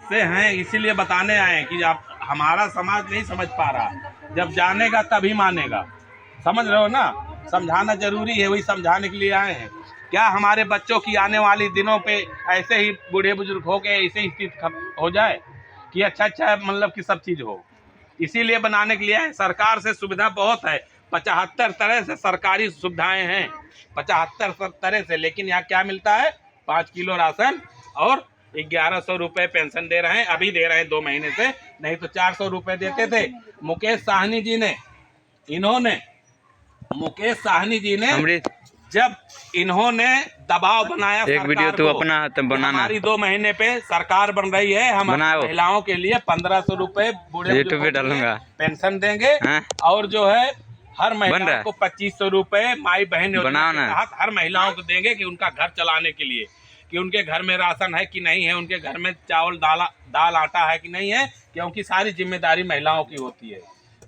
से हैं, इसीलिए बताने आए हैं कि आप हमारा समाज नहीं समझ पा रहा, जब जानेगा तभी मानेगा। समझ रहे हो ना, समझाना जरूरी है, वही समझाने के लिए आए हैं। क्या हमारे बच्चों की आने वाली दिनों पे ऐसे ही बूढ़े बुजुर्ग हो गए, ऐसे ही स्थिति हो जाए कि अच्छा मतलब कि सब चीज़ हो, इसीलिए बनाने के लिए आए। सरकार से सुविधा बहुत है, 75 तरह से सरकारी सुविधाएं हैं, 75 तरह से, लेकिन यहाँ क्या मिलता है? 5 किलो राशन और 1100 रुपये पेंशन दे रहे हैं, अभी दे रहे हैं 2 महीने से, नहीं तो 400 रुपये देते थे। मुकेश साहनी जी ने जब इन्होंने दबाव बनाया, एक वीडियो तो अपना बनाना, हमारी 2 महीने पे सरकार बन रही है, हम महिलाओं के लिए 1500 रुपये बूढ़े यूट्यूब पे डालूंगा, पेंशन देंगे। और जो है हर महिला को 2500 रुपये माई बहन योजना के तहत हर महिलाओं को देंगे कि उनका घर चलाने के लिए, कि उनके घर में राशन है कि नहीं है, उनके घर में चावल दाल आटा है कि नहीं है, क्योंकि सारी जिम्मेदारी महिलाओं की होती है,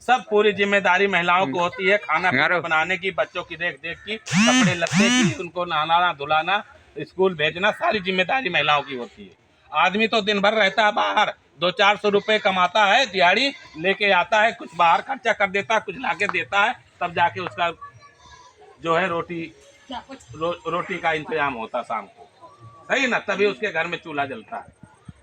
सब पूरी जिम्मेदारी महिलाओं को होती है। खाना पीना बनाने की, बच्चों की देख की, कपड़े लत्ते की, उनको नहलाना धुलाना, स्कूल भेजना, सारी जिम्मेदारी महिलाओं की होती है। आदमी तो दिन भर रहता है बाहर, 200-400 रुपये कमाता है, दिहाड़ी लेके आता है, कुछ बाहर खर्चा कर देता है, कुछ लाके देता है, तब जाके उसका जो है रोटी का इंतजाम होता शाम को, सही ना, तभी उसके घर में चूल्हा जलता है।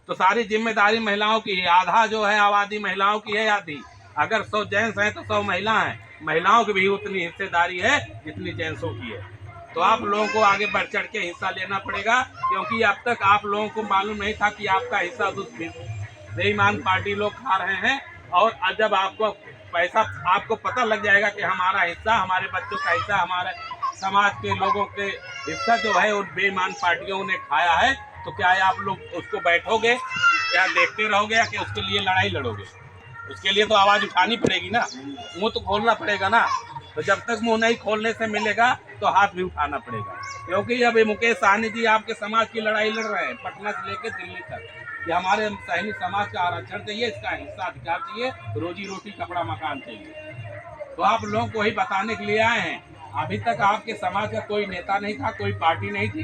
तो सारी जिम्मेदारी महिलाओं की है। आधा जो है आबादी महिलाओं की है, आधी, अगर 100 जेंट्स हैं तो 100 महिला हैं, महिलाओं की भी उतनी हिस्सेदारी है जितनी जेंट्सों की है। तो आप लोगों को आगे बढ़ चढ़ के हिस्सा लेना पड़ेगा, क्योंकि अब तक आप लोगों को मालूम नहीं था कि आपका हिस्सा बेईमान पार्टी लोग खा रहे हैं। और जब आपको पैसा, आपको पता लग जाएगा कि हमारा हिस्सा, हमारे बच्चों का हिस्सा, हमारे समाज के लोगों के हिस्सा जो है उन बेईमान पार्टियों ने खाया है, तो क्या आप लोग उसको बैठोगे या देखते रहोगे, या कि उसके लिए लड़ाई लड़ोगे? उसके लिए तो आवाज़ उठानी पड़ेगी ना, मुंह तो खोलना पड़ेगा ना। तो जब तक मुंह नहीं खोलने से मिलेगा तो हाथ भी उठाना पड़ेगा, क्योंकि अब मुकेश साहनी जी आपके समाज की लड़ाई लड़ रहे हैं, पटना से लेकर दिल्ली तक, कि हमारे सहनी समाज का आरक्षण चाहिए, इसका हिस्सा अधिकार चाहिए, रोजी रोटी कपड़ा मकान चाहिए। तो आप लोगों को ही बताने के लिए आए हैं। अभी तक आपके समाज का कोई नेता नहीं था, कोई पार्टी नहीं थी,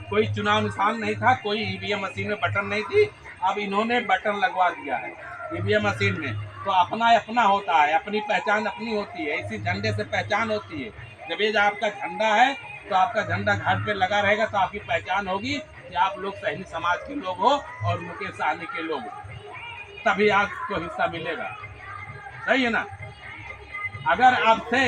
कोई चुनाव निशान नहीं था, कोई ईवीएम मशीन में बटन नहीं थी। अब इन्होंने बटन लगवा दिया है ईवीएम मशीन में, तो अपना होता है, अपनी पहचान अपनी होती है, इसी झंडे से पहचान होती है। जब ये आपका झंडा है तो आपका झंडा घर पे लगा रहेगा, तो आपकी पहचान होगी कि आप लोग सहनी समाज के लोग हो और मुकेश साहनी के लोग हो, तभी आपको हिस्सा मिलेगा, सही है ना। अगर आपसे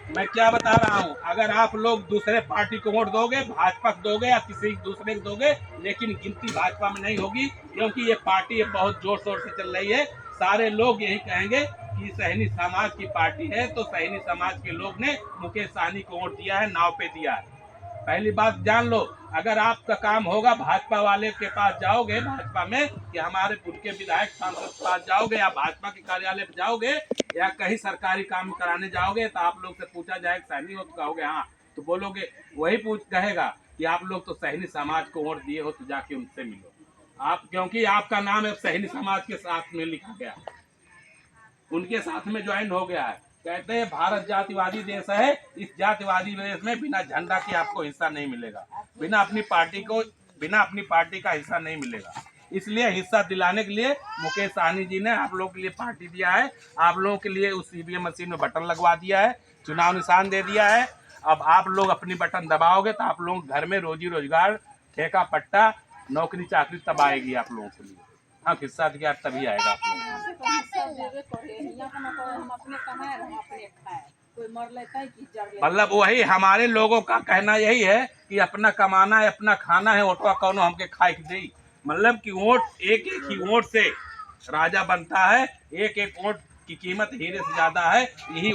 मैं क्या बता रहा हूँ, अगर आप लोग दूसरे पार्टी को वोट दोगे, भाजपा को दोगे या किसी दूसरे को दोगे, लेकिन गिनती भाजपा में नहीं होगी, क्योंकि ये पार्टी बहुत जोर शोर से चल रही है। सारे लोग यही कहेंगे कि सहनी समाज की पार्टी है, तो सहनी समाज के लोग ने मुकेश साहनी को वोट दिया है, नाव पे दिया है। पहली बात जान लो, अगर आपका काम होगा, भाजपा वाले के पास जाओगे, भाजपा में कि हमारे के विधायक सांसद के पास जाओगे, या भाजपा के कार्यालय पे जाओगे, या कहीं सरकारी काम कराने जाओगे, तो आप लोग से पूछा जाए सहनी हो, तो कहोगे हाँ, तो बोलोगे, वही कहेगा कि आप लोग तो सहनी समाज को वोट दिए हो, तो जाके उनसे मिलो आप, क्योंकि आपका नाम है सहनी समाज के साथ में लिखा गया, उनके साथ में ज्वाइन हो गया है। कहते हैं भारत जातिवादी देश है, इस जातिवादी देश में बिना झंडा के आपको हिस्सा नहीं मिलेगा, बिना अपनी पार्टी का हिस्सा नहीं मिलेगा। इसलिए हिस्सा दिलाने के लिए मुकेश साहनी जी ने आप लोगों के लिए पार्टी दिया है, आप लोगों के लिए उस ईवीएम मशीन में बटन लगवा दिया है, चुनाव निशान दे दिया है। अब आप लोग अपनी बटन दबाओगे तो आप लोग घर में रोजी रोजगार, ठेका पट्टा, नौकरी चाकरी तब आएगी आप लोगों के लिए। हाँ, हिस्सा दिया तभी आएगा आप लोग। मतलब वही हमारे लोगों का कहना यही है कि अपना कमाना है, अपना खाना है, वोटवा कौनो हमके खाए के दी। मतलब कि वोट एक ही वोट से राजा बनता है, एक वोट की कीमत हीरे से ज्यादा है। यही